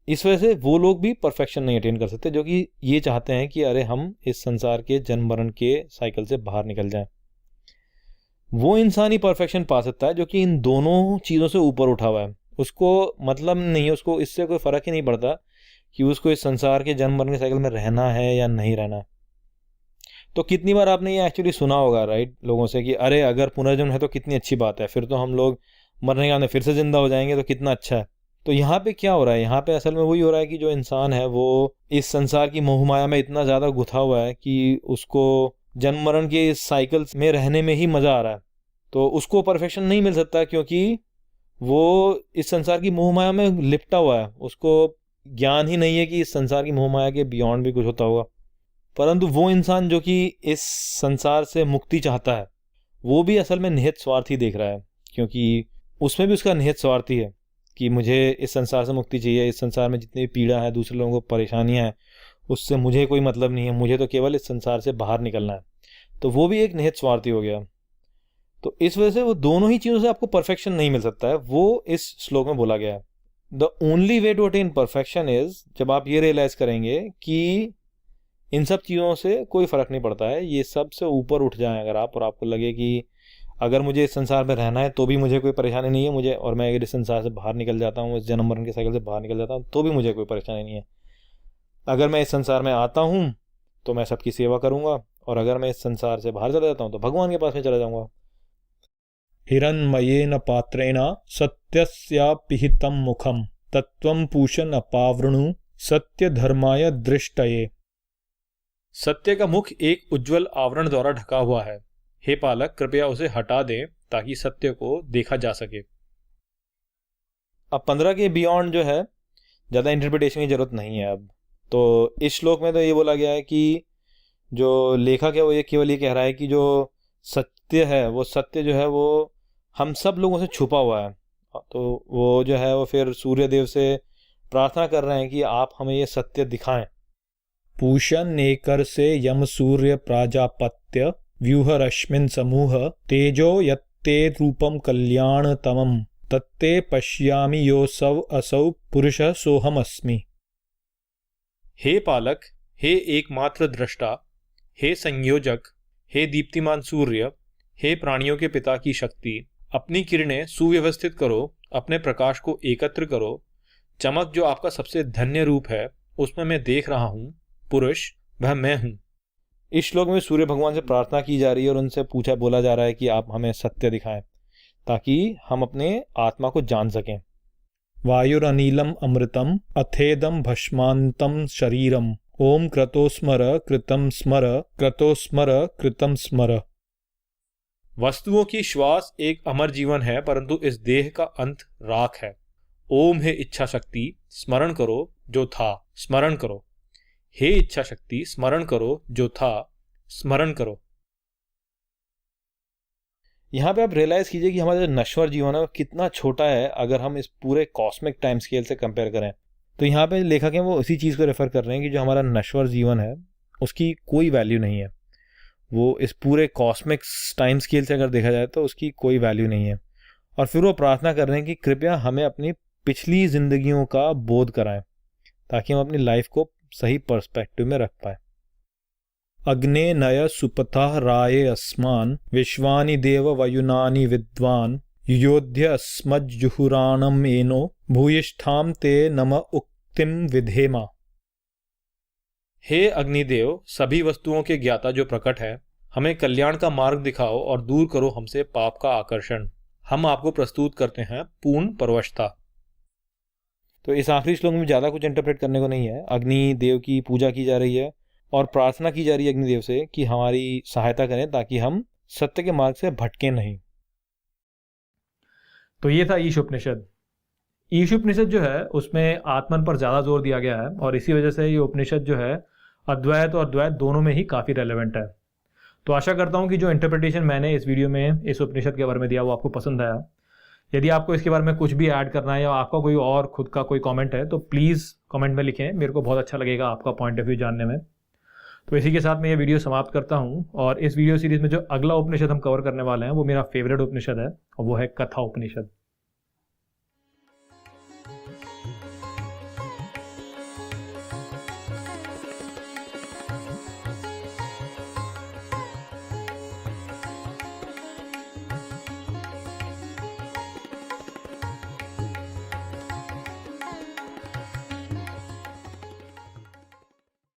इस वजह से वो लोग भी परफेक्शन नहीं अटेन कर सकते, जो कि ये चाहते हैं कि अरे हम इस संसार के जन्म मरण के साइकिल से बाहर निकल जाएं। वो इंसान ही परफेक्शन पा सकता है जो कि इन दोनों चीज़ों से ऊपर उठा हुआ है। उसको मतलब नहीं है, उसको इससे कोई फ़र्क ही नहीं पड़ता कि उसको इस संसार के जन्म मरण के साइकिल में रहना है या नहीं रहना। तो कितनी बार आपने ये एक्चुअली सुना होगा राइट लोगों से कि अरे अगर पुनर्जन्म है तो कितनी अच्छी बात है, फिर तो हम लोग मरने के बाद फिर से जिंदा हो जाएंगे तो कितना अच्छा है। तो यहाँ पे क्या हो रहा है? यहाँ पे असल में वही हो रहा है कि जो इंसान है वो इस संसार की मोह माया में इतना ज़्यादा गुथा हुआ है कि उसको जन्म मरण के इस साइकिल में रहने में ही मज़ा आ रहा है। तो उसको परफेक्शन नहीं मिल सकता क्योंकि वो इस संसार की मोह माया में लिपटा हुआ है। उसको ज्ञान ही नहीं है कि इस संसार की मोह माया के बियॉन्ड भी कुछ होता होगा। परंतु वो इंसान जो कि इस संसार से मुक्ति चाहता है वो भी असल में निहित स्वार्थी देख रहा है, क्योंकि उसमें भी उसका निहित स्वार्थी है कि मुझे इस संसार से मुक्ति चाहिए, इस संसार में जितनी भी पीड़ा है, दूसरे लोगों को परेशानियां हैं, उससे मुझे कोई मतलब नहीं है, मुझे तो केवल इस संसार से बाहर निकलना है। तो वो भी एक निहित स्वार्थी हो गया। तो इस वजह से वो दोनों ही चीज़ों से आपको परफेक्शन नहीं मिल सकता है, वो इस श्लोक में बोला गया है। The only way to attain perfection is, जब आप ये रियलाइज करेंगे कि इन सब चीज़ों से कोई फ़र्क नहीं पड़ता है, ये सब से ऊपर उठ जाएं अगर आप, और आपको लगे कि अगर मुझे इस संसार में रहना है तो भी मुझे कोई परेशानी नहीं है, मुझे, और मैं अगर इस संसार से बाहर निकल जाता हूँ, इस जन्म मरण के साइकिल से बाहर निकल जाता हूँ तो भी मुझे कोई परेशानी नहीं है। अगर मैं इस संसार में आता हूँ तो मैं सबकी सेवा करूँगा, और अगर मैं इस संसार से बाहर चला जाता हूँ तो भगवान के पास में चला जाऊँगा। हिरण्मयेन पात्रेण सत्यस्यापिहितं मुखं तत्त्वं पूषन् अपावृणु सत्य धर्माय दृष्टये। सत्य का मुख एक उज्जवल आवरण द्वारा ढका हुआ है। हे पालक, कृपया उसे हटा दें ताकि सत्य को देखा जा सके। अब 15 के बियॉन्ड जो है ज़्यादा इंटरप्रिटेशन की जरूरत नहीं है अब। तो इस श्लोक में तो ये बोला गया है कि जो लेखक है वो ये केवल ये कह रहा है कि जो सत्य है वो सत्य जो है वो हम सब लोगों से छुपा हुआ है। तो वो जो है वो फिर सूर्य देव से प्रार्थना कर रहे हैं कि आप हमें ये सत्य दिखाएं। पूषण नेकर से यम सूर्य प्राजापत्य व्यूह रश्मिन समूह तेजो यत्ते रूपम कल्याण तमम तत्ते पश्यामि योऽसौ असौ पुरुषः सोहमस्मि। हे पालक, हे एकमात्र दृष्टा, हे संयोजक, हे दीप्तिमान सूर्य, हे प्राणियों के पिता की शक्ति, अपनी किरणें सुव्यवस्थित करो, अपने प्रकाश को एकत्र करो। चमक जो आपका सबसे धन्य रूप है उसमें मैं देख रहा हूँ। पुरुष वह मैं हूँ। इस श्लोक में सूर्य भगवान से प्रार्थना की जा रही है और उनसे बोला जा रहा है कि आप हमें सत्य दिखाएं ताकि हम अपने आत्मा को जान सकें। वायुरनीलम अमृतम अथेदम भस्मांतम शरीरम ओम क्रतोस्मर कृतम स्मर क्रतोस्मर कृतम स्मर। वस्तुओं की श्वास एक अमर जीवन है, परंतु इस देह का अंत राख है। ओम है इच्छा शक्ति, स्मरण करो जो था, स्मरण करो। हे इच्छा शक्ति, स्मरण करो जो था, स्मरण करो। यहाँ पे आप रियलाइज कीजिए कि हमारा जो नश्वर जीवन है वो कितना छोटा है अगर हम इस पूरे कॉस्मिक टाइम स्केल से कंपेयर करें। तो यहाँ पे लेखक हैं वो इसी चीज़ को रेफर कर रहे हैं कि जो हमारा नश्वर जीवन है उसकी कोई वैल्यू नहीं है। वो इस पूरे कॉस्मिक टाइम स्केल से अगर देखा जाए तो उसकी कोई वैल्यू नहीं है। और फिर वो प्रार्थना कर रहे हैं कि कृपया हमें अपनी पिछली जिंदगियों का बोध कराएं ताकि हम अपनी लाइफ को सही पर्सपेक्टिव में रख पाए। अग्ने नय सुपथा राये अस्मान विश्वानि देव वयुनानि विद्वान युयोध्य अस्मज्जुहुराणम एनो भूयिष्ठाम ते नम उक्तिम विधेमा। हे अग्निदेव, सभी वस्तुओं के ज्ञाता जो प्रकट है, हमें कल्याण का मार्ग दिखाओ और दूर करो हमसे पाप का आकर्षण। हम आपको प्रस्तुत करते हैं पूर्ण परवशता। तो इस आखिरी श्लोक में ज़्यादा कुछ इंटरप्रेट करने को नहीं है। अग्नि देव की पूजा की जा रही है और प्रार्थना की जा रही है अग्निदेव से कि हमारी सहायता करें ताकि हम सत्य के मार्ग से भटके नहीं। तो ये था ईश उपनिषद। ईश उपनिषद जो है उसमें आत्मन पर ज़्यादा जोर दिया गया है और इसी वजह से ये उपनिषद जो है अद्वैत और द्वैत दोनों में ही काफ़ी रेलेवेंट है। तो आशा करता हूँ कि जो इंटरप्रिटेशन मैंने इस वीडियो में इस उपनिषद के बारे में दिया वो आपको पसंद आया। यदि आपको इसके बारे में कुछ भी ऐड करना है या आपका कोई और खुद का कोई कमेंट है तो प्लीज़ कमेंट में लिखें। मेरे को बहुत अच्छा लगेगा आपका पॉइंट ऑफ व्यू जानने में। तो इसी के साथ मैं ये वीडियो समाप्त करता हूँ और इस वीडियो सीरीज़ में जो अगला उपनिषद हम कवर करने वाले हैं वो मेरा फेवरेट उपनिषद है और वो है कथा उपनिषद।